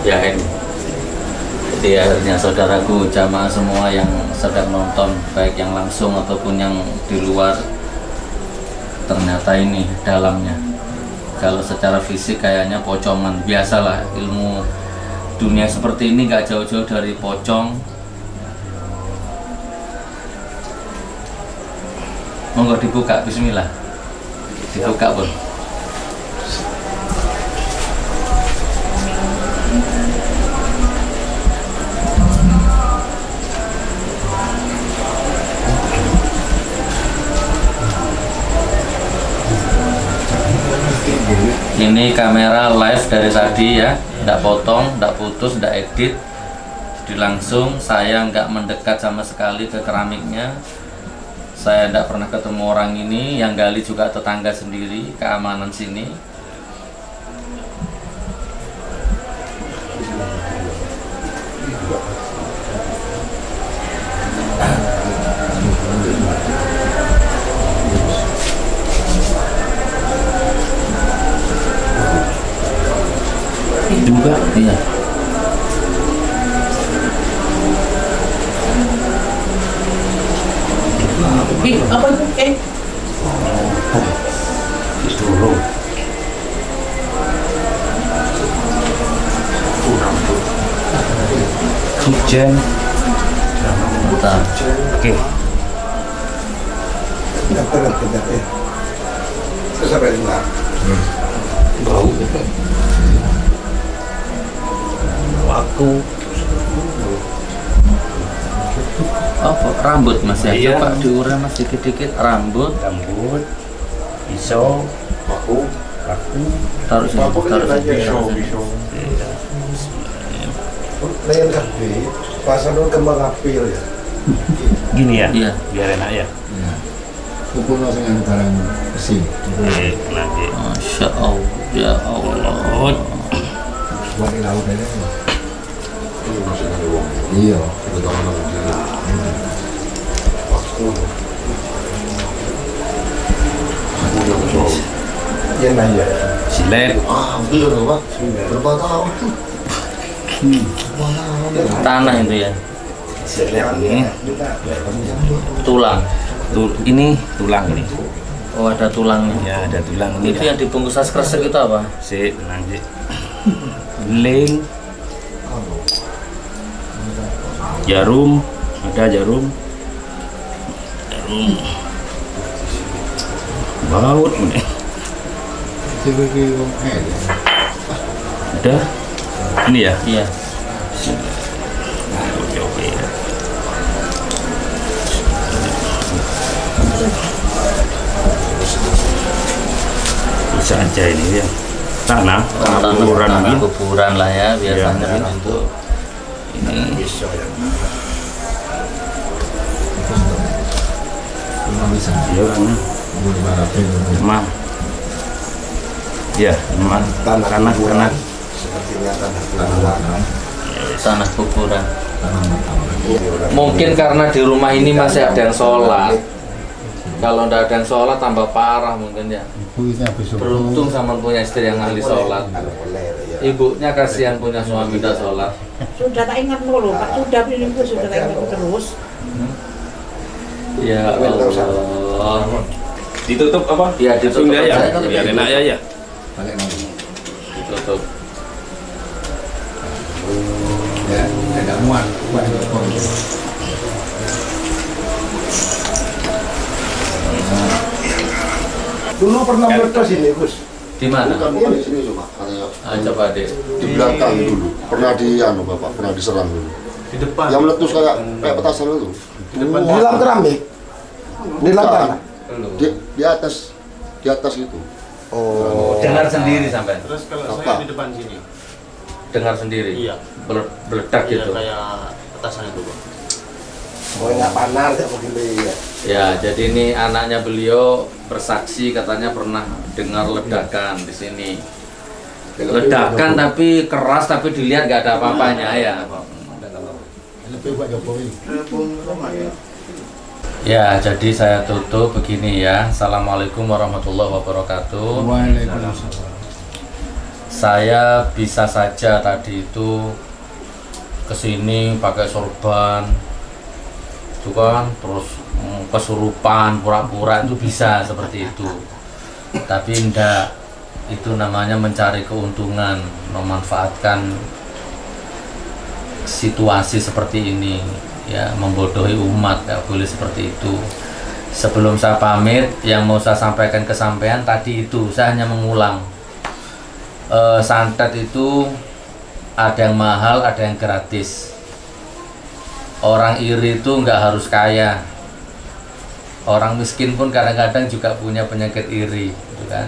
Ya ini. Jadi akhirnya saudaraku jamaah semua yang sedang nonton, baik yang langsung ataupun yang di luar, ternyata ini dalamnya. Kalau secara fisik kayaknya pocongan, biasalah ilmu dunia seperti ini gak jauh-jauh dari pocong. Monggo dibuka, bismillah. Dibuka pun. Ini kamera live dari tadi ya, nggak potong, nggak putus, nggak edit. Jadi langsung, saya nggak mendekat sama sekali ke keramiknya. Saya nggak pernah ketemu orang ini, yang gali juga tetangga sendiri, keamanan sini. Juga iya. Apa itu? Dulu. Hujan. Bentar. Oke. Sampai lima. Bau. Waktu. Oh, rambut Mas ya. Iya. Coba diurai Mas dikit-dikit rambut. Rambut. Pisau. Paku. Taruh sini. Taruh sini. Lain kafe, pasar kembang apel ya. Gini ya? Iya. Biar enak ya. Pukul langsung yang barang besi. Nanti. Masya Allah. Ya Allah. Buat laut aja. Iya. Iya nanya. Silet. Belum Pak. Berapa tahun? Tanah itu ya. Silet ini. Tulang. Ini tulang ini. Oh, ada tulangnya. Ya ada tulang ini. Itu yang dibungkus tas kresek itu apa? Si tenang sih. Beling. Jarum. Ada jarum. Baut. Sebagai Ada. Ini ya. Iya. Oke ya. Bisa aja ini ya. Tanah kuburan ini. Kuburan lah ya biasanya Iya. itu. Ini Ya orangnya. Mah. Ya, mah. Tanah. sepertinya tanah tanah kuburan. Mungkin karena di rumah ini masih ada yang sholat. Kalau nggak ada yang sholat tambah parah mungkin ya. Ibunya besok. Beruntung sama punya istri yang ahli sholat. Ibunya kasihan punya suami tidak sholat. Sudah tak ingat dulu, Pak. Sudah minggu sudah tak ingat terus. Ya Allah. Ditutup apa? Ya ditutup Sudah ya. aja. Biar enak ya. Balik lagi. Ditutup. Ya, tidak muat. Dulu pernah meletus ini, Gus. Di mana? Bukan di sini cuma Coba deh. di belakang dulu. Pernah Bapak, pernah diserang dulu. Di depan. Yang meletus kayak petasan itu. Di depan. Di dalam keramik. Di dalam tanah. Di atas itu. Oh. Dengar sendiri sampai. Terus kalau Apa? saya di depan sini. Dengar sendiri. Iya. Meledak Iya, gitu. kayak petasan itu, Pak. Oh, nggak panas ya begini ya. Ya, jadi ini anaknya beliau bersaksi katanya pernah dengar ledakan di sini. Ledakan tapi keras tapi dilihat nggak ada apa-apanya ya. Lebih Pak Jokowi. Ya, jadi saya tutup begini ya. Assalamualaikum warahmatullahi wabarakatuh. Waalaikumsalam. Saya bisa saja tadi itu kesini pakai sorban, itu kan, terus kesurupan, pura-pura itu bisa seperti itu. Tapi enggak, itu namanya mencari keuntungan, memanfaatkan situasi seperti ini, ya, membodohi umat, nggak boleh seperti itu. Sebelum saya pamit, yang mau saya sampaikan ke sampean tadi itu, saya hanya mengulang. Santet itu ada yang mahal, ada yang gratis. Orang iri itu nggak harus kaya. Orang miskin pun kadang-kadang juga punya penyakit iri, gitu kan.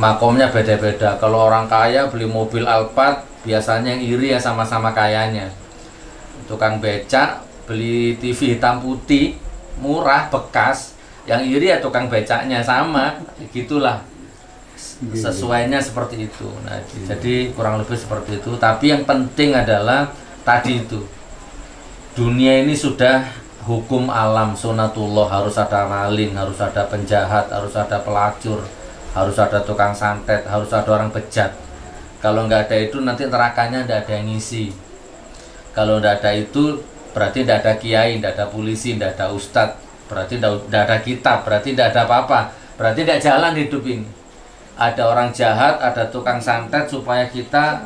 Makomnya beda-beda. Kalau orang kaya beli mobil Alphard, biasanya yang iri ya sama-sama kayanya. Tukang becak beli TV hitam putih murah bekas, yang iri ya tukang becaknya sama, gitulah. Sesuainya seperti itu. Nah, jadi kurang lebih seperti itu. Tapi yang penting adalah tadi itu, dunia ini sudah hukum alam sunatullah, harus ada maling, harus ada penjahat, harus ada pelacur, harus ada tukang santet, harus ada orang bejat. Kalau nggak ada itu nanti nerakanya nggak ada yang ngisi. Kalau nggak ada itu berarti nggak ada kiai, nggak ada polisi, nggak ada ustadz, berarti nggak ada kitab, berarti nggak ada apa-apa, berarti nggak jalan hidup ini. Ada orang jahat, ada tukang santet supaya kita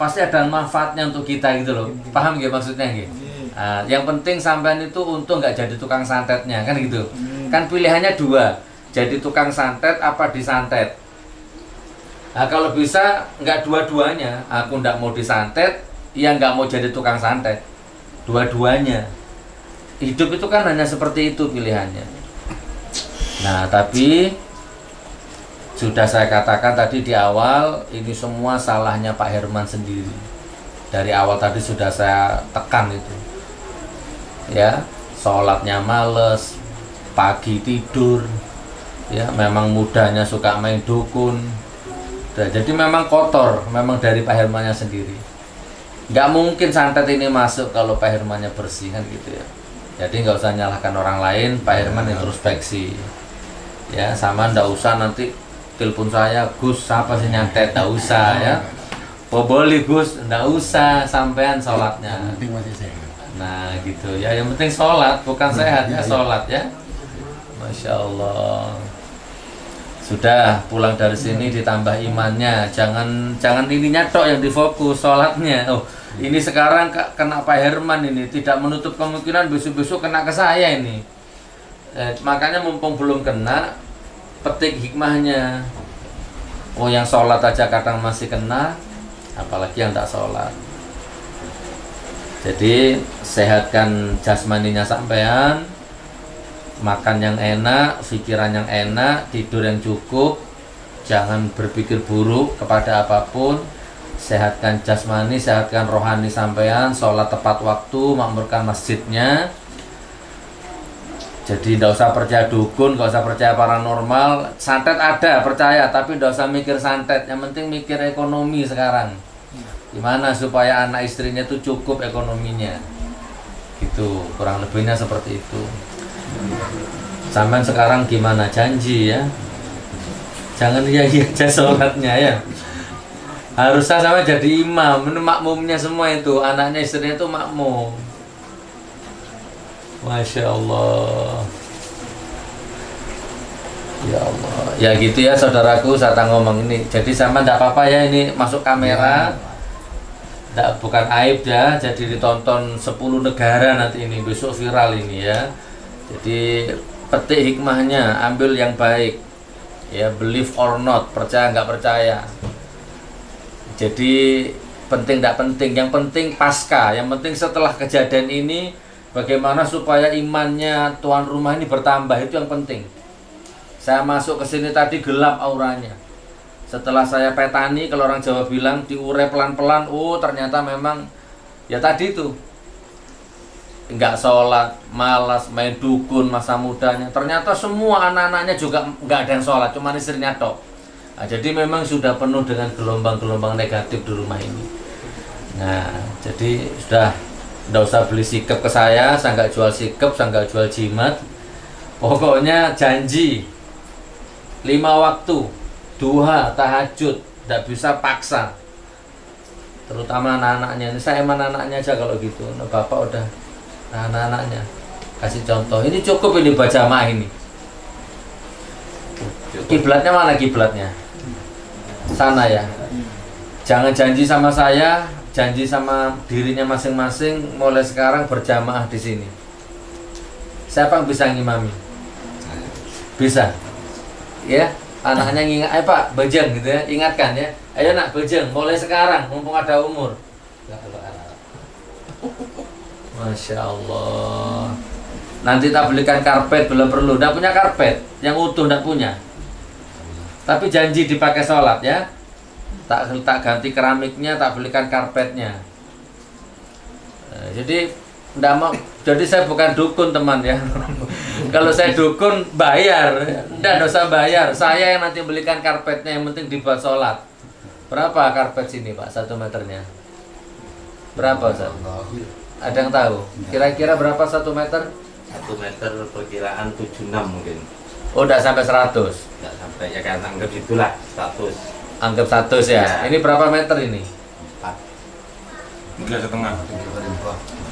pasti ada manfaatnya untuk kita gitu loh. Paham nggak maksudnya gitu? Nah, yang penting sampean itu untung nggak jadi tukang santetnya kan gitu. Kan pilihannya dua, jadi tukang santet apa disantet. Nah, kalau bisa nggak dua-duanya, aku nggak mau disantet, ya nggak mau jadi tukang santet. Dua-duanya. Hidup itu kan hanya seperti itu pilihannya. Nah, tapi sudah saya katakan tadi di awal, ini semua salahnya Pak Herman sendiri. Dari awal tadi sudah saya tekan itu. Ya, sholatnya males, pagi tidur, ya memang mudanya suka main dukun. Nah, jadi memang kotor, memang dari Pak Hermannya sendiri. Nggak mungkin santet ini masuk kalau Pak Hermannya bersih kan gitu ya. Jadi nggak usah nyalahkan orang lain, Pak Herman introspeksi. Ya, sama ndak usah nanti telepon saya, Gus siapa sih nyantet, ndak usah ya. Boleh Gus, ndak usah sampean sholatnya. Penting masih sehat. Nah gitu ya, yang penting sholat, bukan sehat ya, sholat ya. Masya Allah. Sudah pulang dari sini ditambah imannya, jangan ininya tok yang difokus, sholatnya. Oh ini sekarang kena Pak Herman ini, tidak menutup kemungkinan besok-besok kena ke saya ini. Makanya mumpung belum kena, petik hikmahnya. Oh yang sholat aja kadang masih kena, apalagi yang tak sholat. Jadi sehatkan jasmaninya sampean, makan yang enak, pikiran yang enak, tidur yang cukup, jangan berpikir buruk kepada apapun. Sehatkan jasmani, sehatkan rohani sampean, sholat tepat waktu, makmurkan masjidnya. Jadi tidak usah percaya dukun, nggak usah percaya paranormal. Santet ada, percaya, tapi tidak usah mikir santet. Yang penting mikir ekonomi sekarang. Gimana supaya anak istrinya itu cukup ekonominya. Gitu, kurang lebihnya seperti itu. Sampai sekarang gimana, janji ya. Jangan iya aja sholatnya ya. Harusnya sama jadi imam, makmumnya semua itu, anaknya istrinya itu makmum. Masya Allah. Ya Allah. Ya gitu ya saudaraku, saya ngomong ini. Jadi sama tidak apa-apa ya, ini masuk kamera. Bukan aib ya. Jadi ditonton 10 negara nanti ini, besok viral ini ya. Jadi petik hikmahnya, ambil yang baik. Ya, believe or not, percaya nggak percaya. Jadi penting tidak penting, yang penting pasca, yang penting setelah kejadian ini. Bagaimana supaya imannya tuan rumah ini bertambah, itu yang penting. Saya masuk ke sini tadi gelap auranya. Setelah saya petani, kalau orang Jawa bilang diurai pelan-pelan, oh ternyata memang ya tadi itu. Enggak sholat, malas, main dukun masa mudanya. Ternyata semua anak-anaknya juga enggak ada yang sholat, cuma istrinya tok. Nah, jadi memang sudah penuh dengan gelombang-gelombang negatif di rumah ini. Nah, jadi sudah. Nggak usah beli sikap ke saya nggak jual sikap, saya nggak jual jimat. Pokoknya janji 5 waktu, duha, tahajud, nggak bisa paksa. Terutama anak-anaknya, ini saya emang anak-anaknya aja kalau gitu. Nah, bapak udah, nah, anak-anaknya kasih contoh. Ini cukup ini berjamaah ini. Kiblatnya mana kiblatnya? Sana ya. Jangan janji sama saya, janji sama dirinya masing-masing, mulai sekarang berjamaah di sini. Siapa yang bisa ngimami? Bisa. Ya, anaknya ngingat, Pak, bejeng gitu ya, ingatkan ya. Ayo nak bejeng, mulai sekarang, mumpung ada umur. Masya Allah. Nanti tak belikan karpet, belum perlu. Nggak punya karpet, yang utuh nggak punya. Tapi janji dipakai sholat ya. Tak ganti keramiknya, tak belikan karpetnya. Nah, jadi ndak mau. Jadi saya bukan dukun teman ya. Kalau saya dukun bayar, ndak usah bayar. Saya yang nanti belikan karpetnya, yang penting dibuat sholat. Berapa karpet sini Pak? 1 meternya? Berapa Ustaz? Ada yang tahu? Kira-kira berapa 1 meter? 1 meter perkiraan 76 mungkin. Oh, udah sampai 100. Enggak sampai, ya kan anggap itulah 100. Anggap 100 ya. Ini berapa meter ini? 3,5.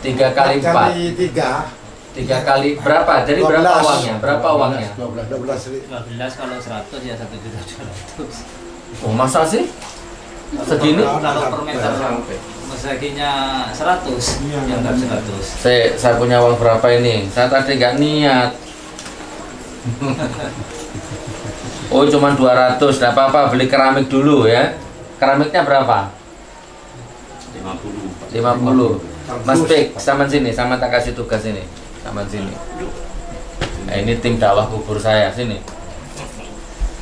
3 kali 4. 3 kali berapa? Jadi berapa uangnya? Berapa uangnya? 12 kalau 100 ya 1.200.000. Oh, masa sih? Segini? Kalau per meter seginya 100, yang enggak 100. Saya punya uang berapa ini? Saya tadi nggak niat. Oh, cuma 200. Enggak apa-apa, beli keramik dulu ya. Keramiknya berapa? 50. Mas Pik, sama sini, sama tak kasih tugas ini. Sama sini. Nah, ini tim dakwah kubur saya, sini.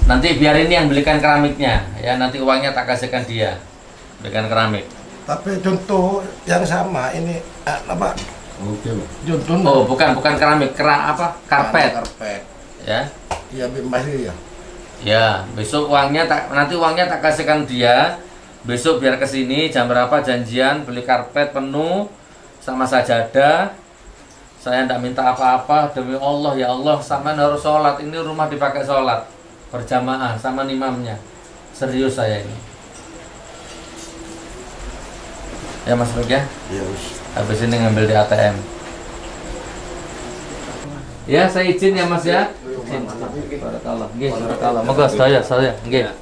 Nanti biar ini yang belikan keramiknya, ya nanti uangnya tak kasihkan dia. Belikan keramik. Tapi contoh yang sama ini apa? Oke, Pak. Contohnya. Oh, bukan keramik, karpet. Karpet. Ya. Iya, masih ya. Ya, besok nanti uangnya tak kasihkan dia. Besok biar kesini jam berapa janjian beli karpet penuh sama sajadah. Saya tidak minta apa-apa demi Allah ya Allah, sama harus sholat. Ini rumah dipakai sholat berjamaah sama imamnya. Serius saya ini. Ya Mas Mik ya. Iya. Habis ini ngambil di ATM. Ya saya izin ya Mas ya. Izin. Barakallah. Nggih, barakallah. Moga saya. Nggih.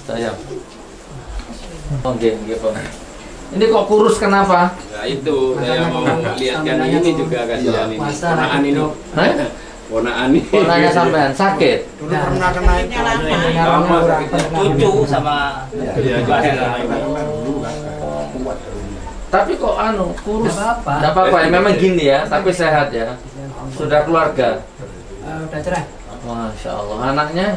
Saya. Oke, Pak. Ini kok kurus kenapa? Nah itu saya mau lihatkan ini juga kasihan ini. Ponaan ini. Hah? Ponaan ini. Ponanya sampean sakit. Dulu pernah kena itu. Lama cucu sama Tapi kok kurus? Enggak apa-apa ya, memang gini ya, tapi sehat ya. Sudah keluarga. Udah cerai. Masya Allah, anaknya